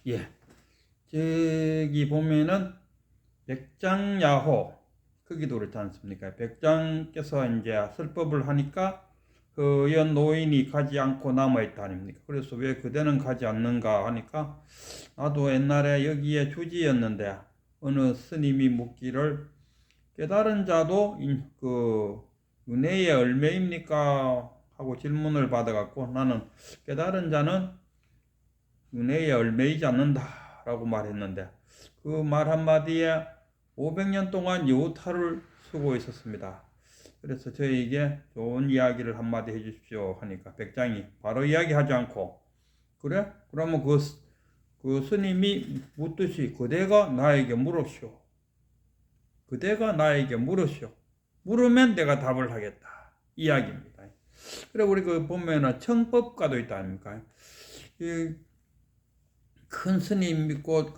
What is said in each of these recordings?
예. 저기 보면은 백장야호 거기도 그렇지 않습니까? 백장께서 이제 설법을 하니까 그 연 노인이 가지 않고 남아있다 아닙니까? 그래서 왜 그대는 가지 않는가 하니까 나도 옛날에 여기에 주지였는데 어느 스님이 묻기를 깨달은 자도 그 은혜의 얼매입니까? 하고 질문을 받아갖고 나는 깨달은 자는 은혜의 얼매이지 않는다 라고 말했는데 그 말 한마디에 500년 동안 여우탈을 쓰고 있었습니다. 그래서 저에게 좋은 이야기를 한마디 해주십시오 하니까 백장이 바로 이야기하지 않고 그래? 그러면 그 스님이 묻듯이 그대가 나에게 물으시오. 그대가 나에게 물으시오. 물으면 내가 답을 하겠다. 이야기입니다. 그래 우리 그 보면은 청법가도 있다 아닙니까? 큰 스님 믿고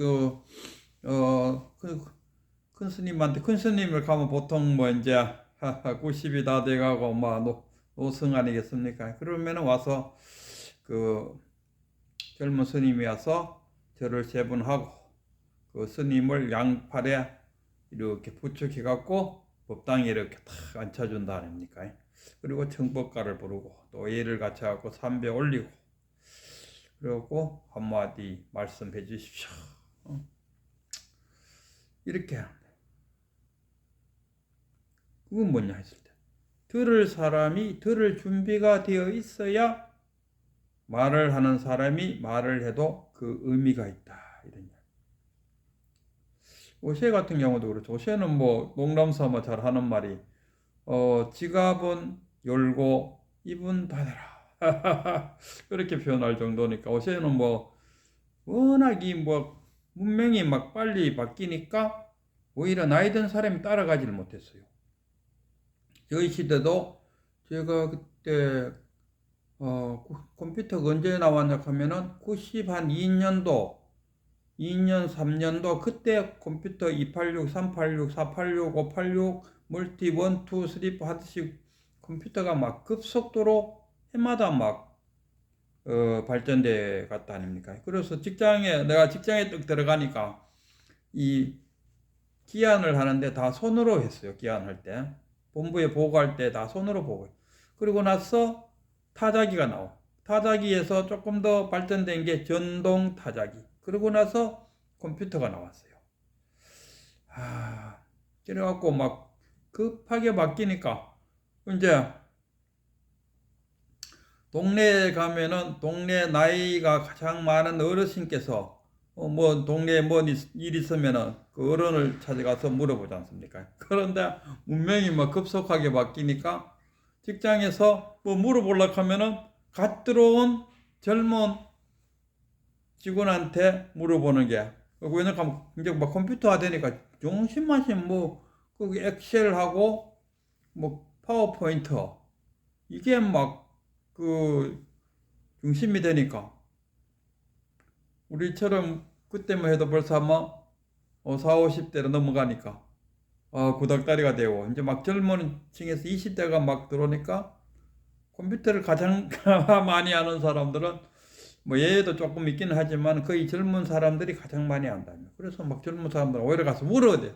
큰 스님한테 큰 스님을 가면 보통 뭐 이제 90이 다 돼가고 막 노승 아니겠습니까? 그러면은 와서 그 젊은 스님이 와서 절을 세분하고 그 스님을 양팔에 이렇게 부축해 갖고 법당에 이렇게 탁 앉혀준다 아닙니까? 그리고 청법가를 부르고 또 예를 갖춰 갖고 삼배 올리고 그리고 한마디 말씀해 주십시오. 이렇게 합니다. 그건 뭐냐 했을 때 들을 사람이 들을 준비가 되어 있어야 말을 하는 사람이 말을 해도 그 의미가 있다. 이런 이야기. 오셰 같은 경우도 그렇죠. 오셰는 뭐 농담 삼아 잘 하는 말이 지갑은 열고 입은 닫아라. 그렇게 표현할 정도니까 오셰는 뭐 워낙이 뭐 문명이 막 빨리 바뀌니까 오히려 나이 든 사람이 따라가지를 못했어요. 저희 시대도 제가 그때 컴퓨터가 언제 나왔냐 하면은 92년도 2년 3년도 그때 컴퓨터 286, 386, 486, 586 멀티 1, 2, 3, 4 하듯이 컴퓨터가 막 급속도로 해마다 막 발전돼 갔다 아닙니까? 그래서 내가 직장에 뚝 들어가니까 이 기한을 하는데 다 손으로 했어요. 기한할 때. 본부에 보고할 때 다 손으로 보고요. 그리고 나서 타자기가 나와. 타자기에서 조금 더 발전된 게 전동 타자기. 그러고 나서 컴퓨터가 나왔어요. 그래갖고 막 급하게 바뀌니까 이제 동네에 가면은 동네 나이가 가장 많은 어르신께서 뭐 동네에 뭔 일 있으면은 그 어른을 찾아가서 물어보지 않습니까? 그런데 문명이 막 급속하게 바뀌니까 직장에서 뭐 물어보려고 하면은 갓 들어온 젊은 직원한테 물어보는 게 왜냐하면 이제 막 컴퓨터화 되니까 정신만신 뭐 거기 엑셀하고 뭐 파워포인트 이게 막 그 중심이 되니까 우리처럼 그때만 해도 벌써 아마 4, 50대로 넘어가니까 구닥다리가 되고 이제 막 젊은 층에서 20대가 막 들어오니까 컴퓨터를 가장 많이 하는 사람들은 뭐 얘도 조금 있기는 하지만 거의 젊은 사람들이 가장 많이 한다며. 그래서 막 젊은 사람들은 오히려 가서 물어야 돼.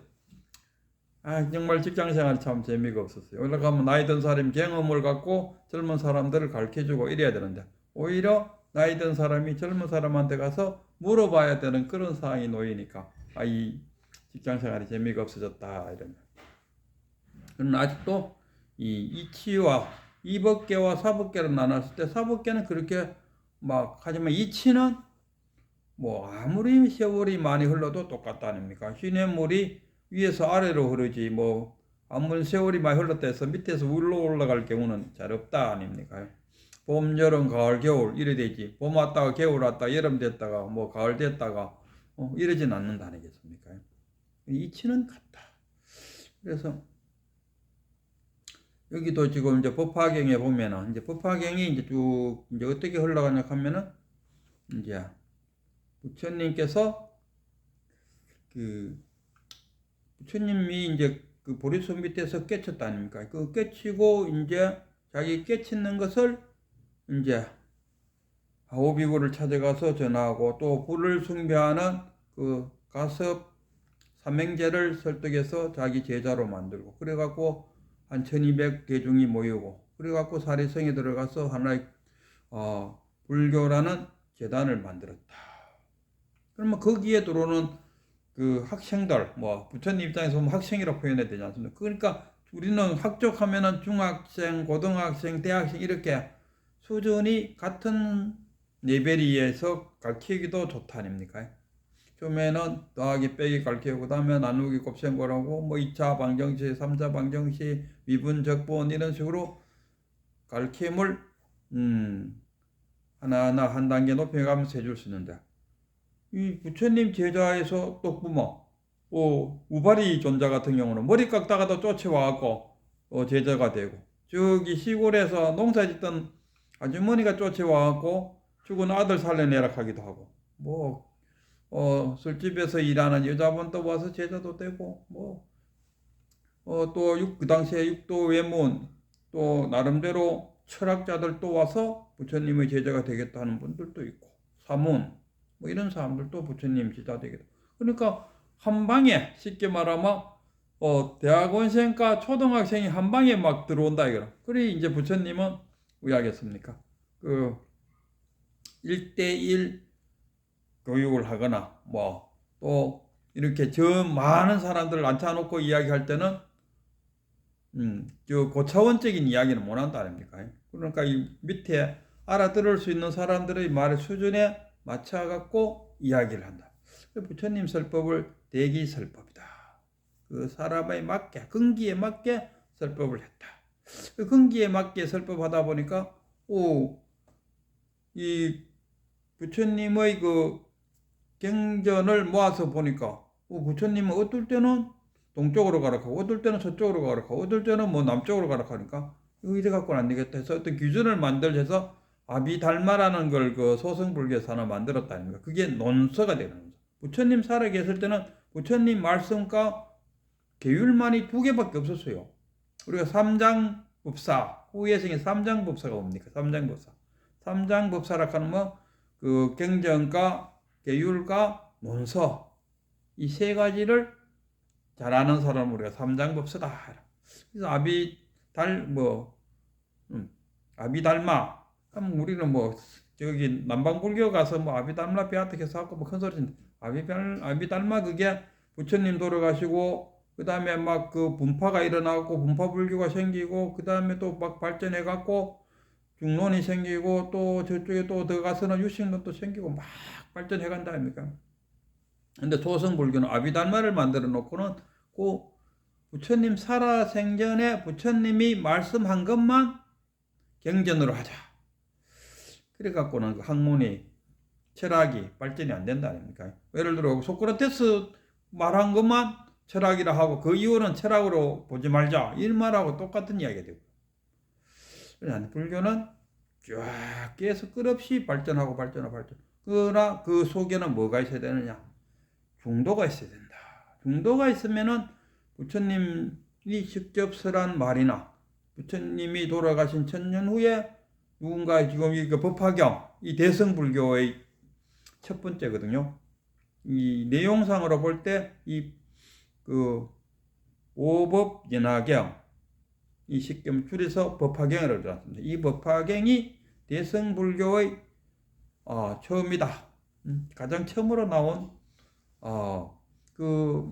정말 직장생활 참 재미가 없었어요. 오히려 가면 나이 든 사람이 경험을 갖고 젊은 사람들을 가르쳐주고 이래야 되는데 오히려 나이 든 사람이 젊은 사람한테 가서 물어봐야 되는 그런 상황이 놓이니까 이 직장생활이 재미가 없어졌다 이런. 그러나 아직도 이 이치와 이법계와 사법계로 나눴을 때 사법계는 그렇게 막 하지만 이치는 뭐 아무리 세월이 많이 흘러도 똑같다 아닙니까? 시냇물이 위에서 아래로 흐르지 뭐 아무리 세월이 많이 흘렀다 해서 밑에서 위로 올라갈 경우는 잘 없다 아닙니까? 봄, 여름, 가을, 겨울 이래 되지. 봄 왔다가 겨울 왔다가 여름 됐다가 뭐 가을 됐다가 이러진 않는다 아니겠습니까? 이치는 같다. 그래서 여기도 지금 이제 법화경에 보면은 이제 법화경이 이제 쭉 이제 어떻게 흘러가냐 하면은 이제 부처님께서 부처님이 이제 그 보리수 밑에서 깨쳤다 아닙니까? 그 깨치고 이제 자기 깨치는 것을 이제 아오비구를 찾아가서 전하고 또 불을 숭배하는 그 가섭 삼행제를 설득해서 자기 제자로 만들고 그래갖고 한 1200대중이 모이고 그래갖고 사리성에 들어가서 하나의 불교라는 재단을 만들었다. 그러면 거기에 들어오는 그 학생들, 뭐 부처님 입장에서 보면 학생이라고 표현해야 되지 않습니까? 그러니까 우리는 학적 하면은 중학생, 고등학생, 대학생 이렇게 수준이 같은 레벨에서 가르치기도 좋다 아닙니까? 처음에는 더하기 빼기 가르치고 그다음에 나누기 곱셈고라고 뭐 2차 방정식, 3차 방정식, 미분, 적분 이런 식으로 가르침을 하나하나 한 단계 높여가면서 해줄 수 있는데 이 부처님 제자에서 또 부모 우바리 존자 같은 경우는 머리 깎다가도 쫓아와갖고 제자가 되고 저기 시골에서 농사 짓던 아주머니가 쫓아와갖고 죽은 아들 살려내라 하기도 하고 술집에서 일하는 여자분도 와서 제자도 되고 또 그 당시에 육도 외문 또 나름대로 철학자들 또 와서 부처님의 제자가 되겠다 하는 분들도 있고 사문 뭐 이런 사람들도 부처님 제자 되겠다. 그러니까 한 방에 쉽게 말하면 대학원생과 초등학생이 한 방에 막 들어온다 이거라. 그래 이제 부처님은 왜 하겠습니까? 그 1대1 교육을 하거나 또 이렇게 저 많은 사람들을 앉혀놓고 이야기할 때는 저 고차원적인 이야기는 못 한다 아닙니까? 그러니까 이 밑에 알아들을 수 있는 사람들의 말의 수준에 맞춰갖고 이야기를 한다. 부처님 설법을 대기설법이다. 그 사람에 맞게 근기에 맞게 설법을 했다. 그 근기에 맞게 설법하다 보니까 이 부처님의 그 경전을 모아서 보니까 부처님은 어떨 때는 동쪽으로 가라 하고 어떨 때는 서쪽으로 가라 하고 어떨 때는 뭐 남쪽으로 가라 하니까 이래 갖고는 안 되겠다 해서 어떤 기준을 만들어서 아비달마라는 걸 그 소승불교에서 하나 만들었다 아닙니까? 그게 논서가 되는 거죠. 부처님 살아 계실 때는 부처님 말씀과 계율만이 2개밖에 없었어요. 우리가 삼장법사 후예승의 삼장법사가 뭡니까? 삼장법사라 하는 그 경전과 계율과 논서 이 세 가지를 잘 아는 사람을 우리가 삼장법사다. 그래서 아비달마. 그럼 우리는 저기 남방불교 가서 아비달마 베아트 해서 하고 큰 소리 치는데 아비달마 그게 부처님 돌아가시고 그 다음에 막 그 분파가 일어나고 분파불교가 생기고 그 다음에 또 막 발전해 갖고 중론이 생기고 또 저쪽에 또 들어가서는 유식론도 생기고 막 발전해 간다 아닙니까? 근데 조성불교는 아비달마를 만들어 놓고는 그 부처님 살아 생전에 부처님이 말씀한 것만 경전으로 하자. 그래 갖고는 그 학문이 철학이 발전이 안 된다 아닙니까? 예를 들어 소크라테스 말한 것만 철학이라 하고 그 이후는 철학으로 보지 말자 이 말하고 똑같은 이야기가 되고 그러나 불교는 쫙 계속 끝없이 발전하고 그러나 그 속에는 뭐가 있어야 되느냐? 중도가 있어야 된다. 중도가 있으면은 부처님이 직접 설한 말이나 부처님이 돌아가신 1000년 후에 누군가 지금 이 법화경 이 대승불교의 첫 번째거든요. 이 내용상으로 볼 때 이 그 오법연화경 이 식경 줄여서 법화경이라고 들었습니다. 이 법화경이 대승불교의 처음이다. 가장 처음으로 나온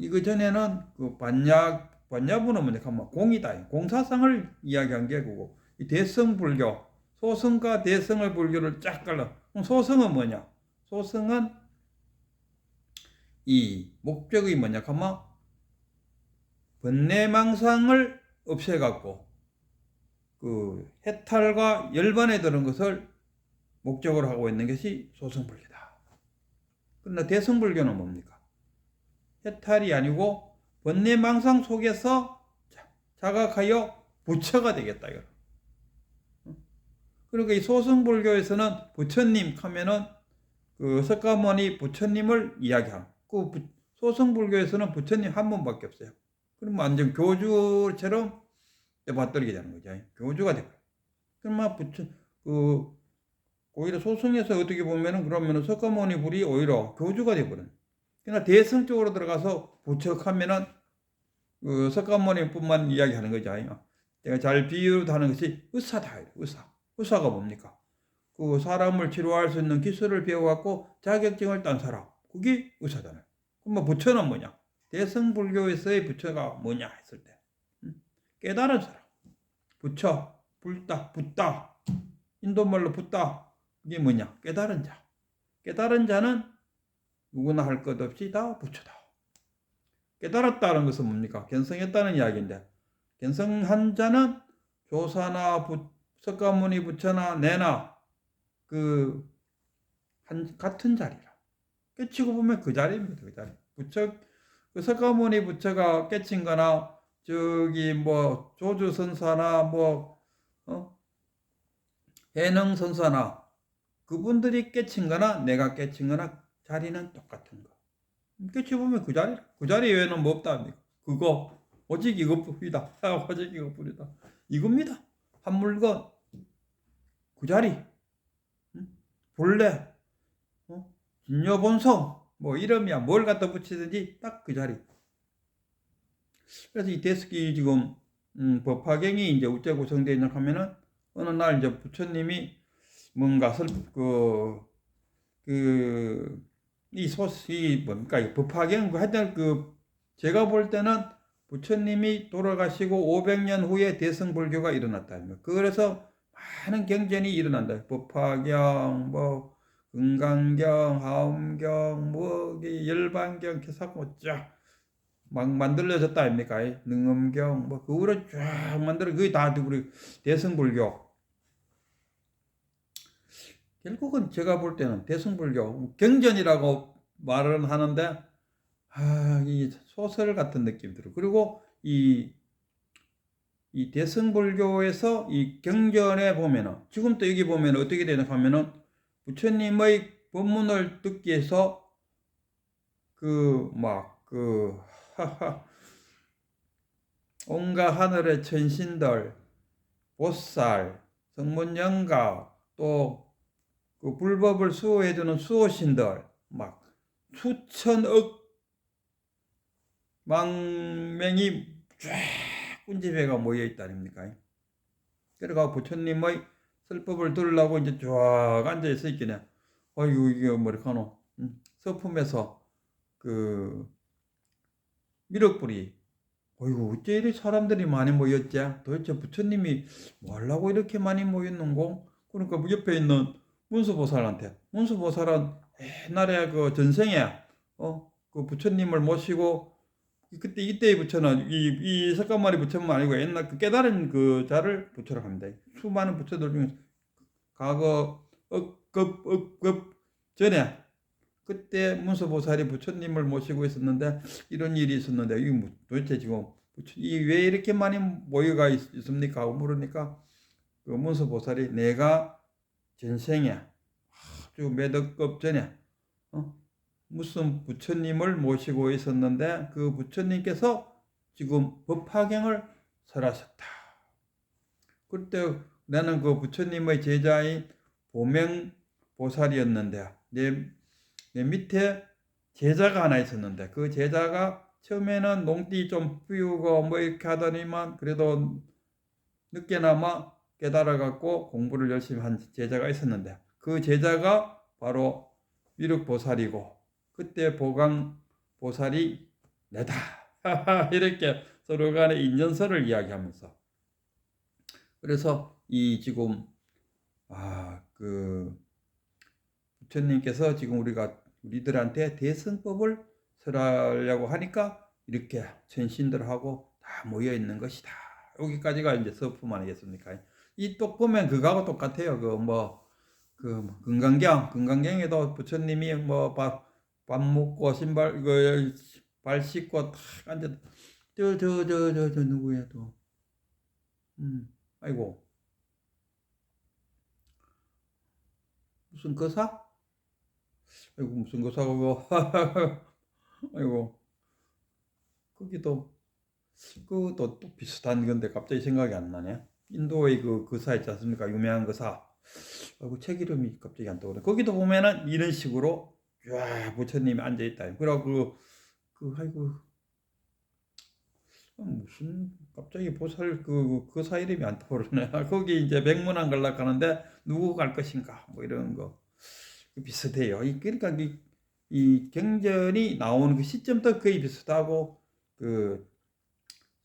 이거 전에는 그 반야부는 뭐냐 공이다. 공사상을 이야기한 게 그거. 이 대승불교 소승과 대승의 불교를 쫙 갈라. 그럼 소승은 뭐냐? 소승은 이 목적이 뭐냐 하면 번뇌망상을 없애갖고 그 해탈과 열반에 드는 것을 목적으로 하고 있는 것이 소승불교다. 그러나 대승불교는 뭡니까? 해탈이 아니고 번뇌망상 속에서 자각하여 부처가 되겠다 이거. 그러니까 이 소승불교에서는 부처님 하면은 그 석가모니 부처님을 이야기하고 그 소승불교에서는 부처님 한 분밖에 없어요. 그러면 완전 교주처럼 받들게 되는 거죠. 교주가 되고. 그러면 오히려 소승에서 어떻게 보면은 그러면은 석가모니 불이 오히려 교주가 되어버려요. 그러니까 대승 쪽으로 들어가서 부척하면은 그 석가모니뿐만 이야기하는 거죠. 제가 잘 비유하는 것이 의사다. 의사가 뭡니까? 그 사람을 치료할 수 있는 기술을 배워갖고 자격증을 딴 사람. 그게 의사잖아요. 그럼 뭐 부처는 뭐냐? 대승불교에서의 부처가 뭐냐 했을 때 깨달은 사람. 부처, 붙다. 인도말로 붙다. 그게 뭐냐? 깨달은 자. 깨달은 자는 누구나 할 것 없이 다 부처다. 깨달았다는 것은 뭡니까? 견성했다는 이야기인데, 견성한 자는 조사나 석가모니 부처나 내나 같은 자리라. 깨치고 보면 그 자리입니다. 그 자리. 그 석가모니 부처가 깨친 거나 저기 뭐 조주선사나 해능 선사나 그분들이 깨친 거나 내가 깨친 거나 자리는 똑같은 거. 깨치 보면 그 자리 외에는 뭐 없다. 그거 오직 이것뿐이다. 오직 이것뿐이다. 이겁니다. 한 물건 그 자리 본래 진여본성 뭐 이름이야 뭘 갖다 붙이든지 딱 그 자리. 그래서 이 데스기 지금 법화경이 이제 어째 구성되어 있냐 하면은 어느 날 이제 부처님이 뭔가 이 뭡니까 이 법화경 하여튼 제가 볼 때는 부처님이 돌아가시고 500년 후에 대승불교가 일어났다. 그래서 많은 경전이 일어난다. 법화경, 금강경, 하엄경, 열반경, 개사고 쫙막 만들어졌다 아닙니까? 능엄경, 그 후로 쫙 만들어 그게 다 우리 대승불교. 결국은 제가 볼 때는 대승불교 경전이라고 말을 하는데 이 소설 같은 느낌이 들어요. 그리고 이 대승불교에서 이 경전에 보면은 지금 또 여기 보면 어떻게 되냐 하면은 부처님의 법문을 듣기 위해서 온갖 하늘의 천신들, 보살, 성문영가 또 그 불법을 수호해주는 수호신들 막 수천억 망명이 쫙 군집회가 모여 있다 아닙니까? 그래가 부처님의 설법을 들으려고 이제 쫙 앉아 있어 있겠네. 아이고 이게 뭐라카노 서품에서 미륵불이 어이구 어째 이리 사람들이 많이 모였지? 도대체 부처님이 뭐 하려고 이렇게 많이 모였는고? 그러니까 옆에 있는 문수보살은 옛날에 그 전생에 그 부처님을 모시고 이때의 부처는 이 석가모니 부처만 아니고 옛날 그 깨달은 그 자를 부처라고 합니다. 수많은 부처들 중에 과거 억급 전에 그때 문수보살이 부처님을 모시고 있었는데 이런 일이 있었는데 이게 도대체 지금 왜 이렇게 많이 모여가 있습니까? 하고 물으니까 그 문수보살이 내가 전생에 아주 몇 억급 전에 무슨 부처님을 모시고 있었는데 그 부처님께서 지금 법화경을 설하셨다. 그때 나는 그 부처님의 제자인 보명보살이었는데 내 밑에 제자가 하나 있었는데 그 제자가 처음에는 농띠 좀 피우고 이렇게 하더니만 그래도 늦게나마 깨달아갖고 공부를 열심히 한 제자가 있었는데 그 제자가 바로 미륵보살이고 그때 보강보살이 내다. 이렇게 서로 간의 인연설을 이야기하면서 그래서 이 지금 부처님께서 지금 우리들한테 대승법을 설하려고 하니까 이렇게 천신들하고 다 모여 있는 것이다. 여기까지가 이제 서품 아니겠습니까? 이 또 보면 그거하고 똑같아요. 금강경에도 부처님이 밥 먹고 신발 발 씻고 탁 앉아 저 누구야 또 아이고 무슨 거사? 아이고 무슨 거사고 아이고 거기도 그것도 또 비슷한 건데 갑자기 생각이 안 나네. 인도의 그 거사 있지 않습니까? 유명한 거사 책 이름이 갑자기 안 떠오르네. 거기도 보면은 이런 식으로 야 부처님이 앉아 있다. 그리고 아이고 무슨 갑자기 보살 그사 이름이 안 떠오르네. 거기 이제 백문안 갈락하는데 누구 갈 것인가 뭐 이런 거 비슷해요. 그러니까 이 경전이 나오는 그 시점도 거의 비슷하고 그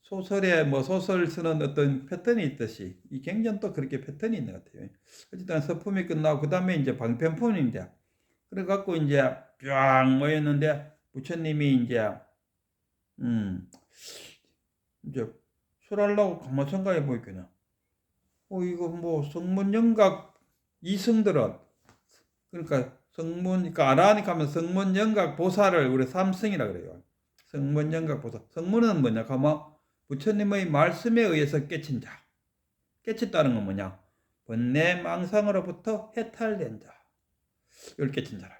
소설에 뭐 소설 쓰는 어떤 패턴이 있듯이 이 경전도 그렇게 패턴이 있는 것 같아요. 어쨌든 서품이 끝나고 그 다음에 이제 방편품인데 그래갖고 이제 쫙 모였는데 부처님이 이제 설하려고 가만 생각해 보니까 이거 뭐 성문영각 이승들은 그러니까 그러니까 아라하니까 하면 성문영각 보살을 우리 삼성이라 그래요. 성문영각 보살. 성문은 뭐냐? 가만 부처님의 말씀에 의해서 깨친 자. 깨쳤다는 건 뭐냐? 번뇌 망상으로부터 해탈된 자. 이걸 깨친 자라.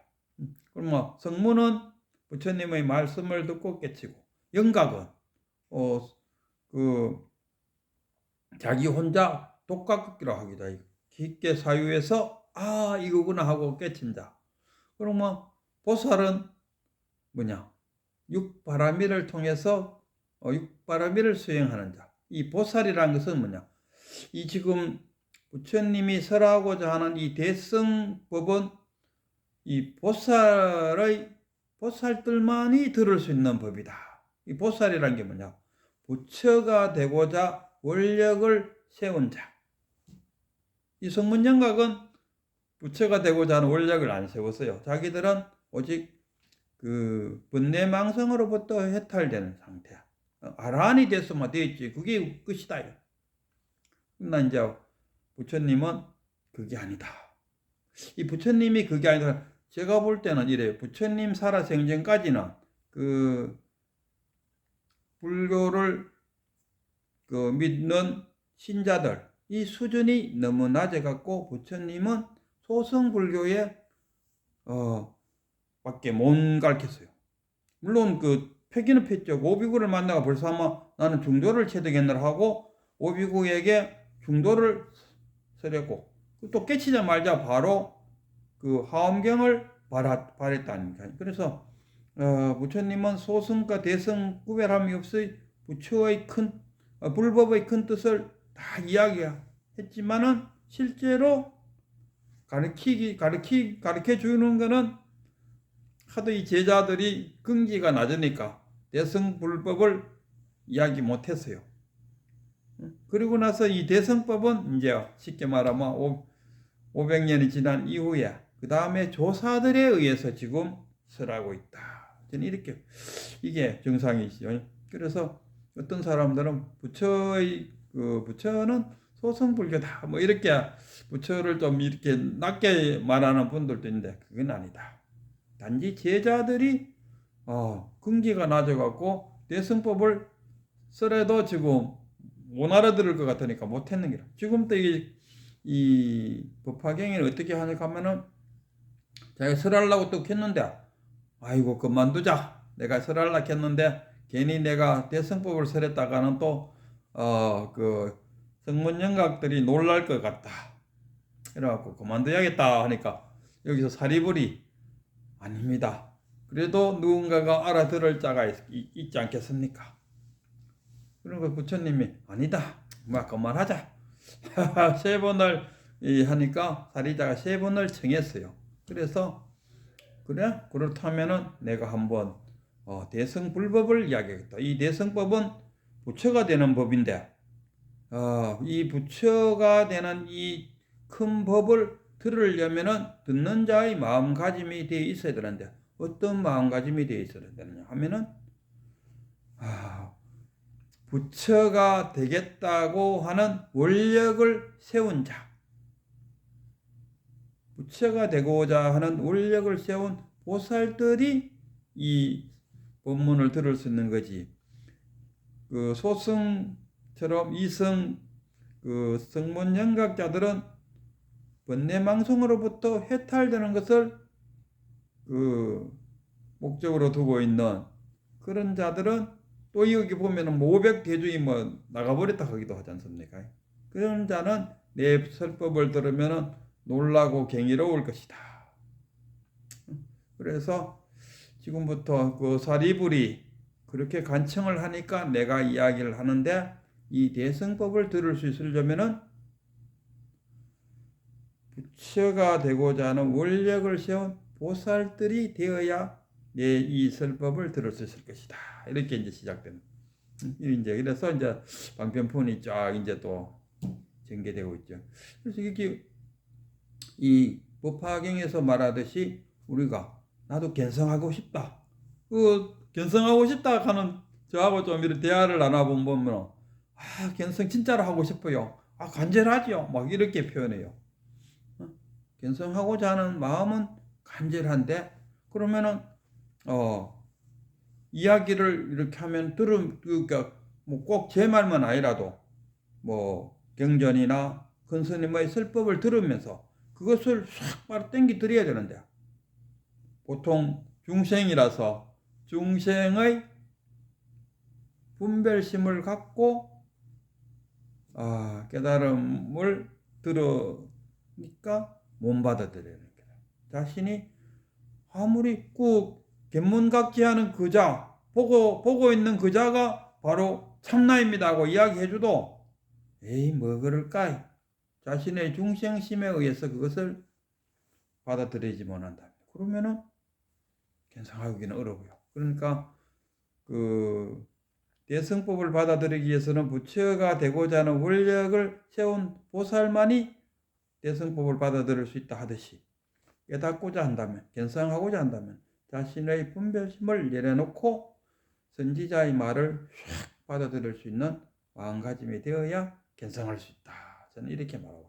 그럼 뭐 성문은 부처님의 말씀을 듣고 깨치고 영각은 그 자기 혼자 독각극기로 하기도 하고 깊게 사유해서 이거구나 하고 깨친 자. 그러면 보살은 뭐냐? 육바라밀을 통해서 육바라밀을 수행하는 자. 이 보살이라는 것은 뭐냐? 이 지금 부처님이 설하고자 하는 이 대승법은 이 보살들만이 들을 수 있는 법이다. 이 보살이라는 게 뭐냐? 부처가 되고자 원력을 세운 자. 이 성문영각은 부처가 되고자 하는 원력을 안 세웠어요. 자기들은 오직 그 번뇌망성으로부터 해탈되는 상태야. 아라한이 됐으면 되었지. 그게 끝이다. 그러나 이제 부처님은 그게 아니다. 이 부처님이 그게 아니다. 제가 볼 때는 이래요. 부처님 살아생전까지는 그 불교를 믿는 신자들 이 수준이 너무 낮아갖고 부처님은 소승불교에 밖에 못 가르쳤어요. 물론 그 폐기는 폈죠. 오비구를 만나가 벌써 아마 나는 중도를 체득했느라 하고 오비구에게 중도를 설했고 또 깨치자마자 바로 그 하엄경을 발했다니까. 그래서 부처님은 소승과 대승 구별함이 없이 부처의 불법의 큰 뜻을 다 이야기했지만은 실제로 가르쳐 주는 거는 하도 이 제자들이 근기가 낮으니까 대승불법을 이야기 못했어요. 그리고 나서 이 대승법은 이제 쉽게 말하면 500년이 지난 이후에 그 다음에 조사들에 의해서 지금 설하고 있다. 저는 이렇게 이게 정상이죠. 그래서 어떤 사람들은 부처는 소승불교다 뭐 이렇게 부처를 좀 이렇게 낮게 말하는 분들도 있는데 그건 아니다. 단지 제자들이 근기가 낮아갖고 대승법을 설해도 지금 못 알아들을 것 같으니까 못했는 게라. 지금도 이 법화경에는 어떻게 하냐 하면은 자기가 설하려고 또 했는데 아이고 그만두자. 내가 설하려고 했는데 괜히 내가 대승법을 설했다가는 또 그 성문영각들이 놀랄 것 같다. 그래갖고 그만둬야겠다 하니까 여기서 사리불이 아닙니다. 그래도 누군가가 알아들을 자가 있지 않겠습니까? 그러니까 부처님이 아니다. 그만하자. 세 번을 하니까 사리자가 세 번을 청했어요. 그래서 그래? 그렇다면은 내가 한번 대승불법을 이야기하겠다. 이 대승법은 부처가 되는 법인데 이 부처가 되는 이 큰 법을 들으려면은 듣는 자의 마음가짐이 되어 있어야 되는데 어떤 마음가짐이 되어 있어야 되느냐 하면은 부처가 되겠다고 하는 원력을 세운 자, 부처가 되고자 하는 원력을 세운 보살들이 이 법문을 들을 수 있는 거지. 그 소승처럼 이승 그 성문영각자들은 번뇌망성으로부터 해탈되는 것을 그 목적으로 두고 있는 그런 자들은 또 여기 보면은 500대중이 뭐 나가버렸다 하기도 하지 않습니까? 그런 자는 내 설법을 들으면은 놀라고 경이로울 것이다. 그래서 지금부터 그 사리불이 그렇게 간청을 하니까 내가 이야기를 하는데, 이 대승법을 들을 수 있으려면은 부처가 되고자 하는 원력을 세운 보살들이 되어야 내 이 설법을 들을 수 있을 것이다. 이렇게 이제 시작됩니다. 이제 그래서 이제 방편폰이 쫙 이제 또 전개되고 있죠. 그래서 이게 이 법화경에서 말하듯이 우리가 나도 견성하고 싶다. 그 견성하고 싶다 하는 저하고 좀 이렇게 대화를 나눠보면 견성 진짜로 하고 싶어요. 간절하죠. 막 이렇게 표현해요. 견성하고자 하는 마음은 간절한데 그러면은 이야기를 이렇게 하면 그러니까 뭐 꼭 제 말만 아니라도 뭐 경전이나 큰 스님의 설법을 들으면서 그것을 싹 바로 땡기 드려야 되는데, 보통 중생이라서 중생의 분별심을 갖고 깨달음을 들으니까 못 받아들이는 거예요. 자신이 아무리 그 견문각지하는 그자 보고 있는 그자가 바로 참나입니다 하고 이야기해줘도 에이 뭐 그럴까, 자신의 중생심에 의해서 그것을 받아들이지 못한다. 그러면은 견성하기는 어려워요. 그러니까 그 대승법을 받아들이기 위해서는 부처가 되고자 하는 원력을 세운 보살만이 대승법을 받아들일 수 있다 하듯이, 깨닫고자 한다면, 견성하고자 한다면 자신의 분별심을 내려놓고 선지자의 말을 쫙 받아들일 수 있는 마음가짐이 되어야 견성할 수 있다. 저는 이렇게 말하고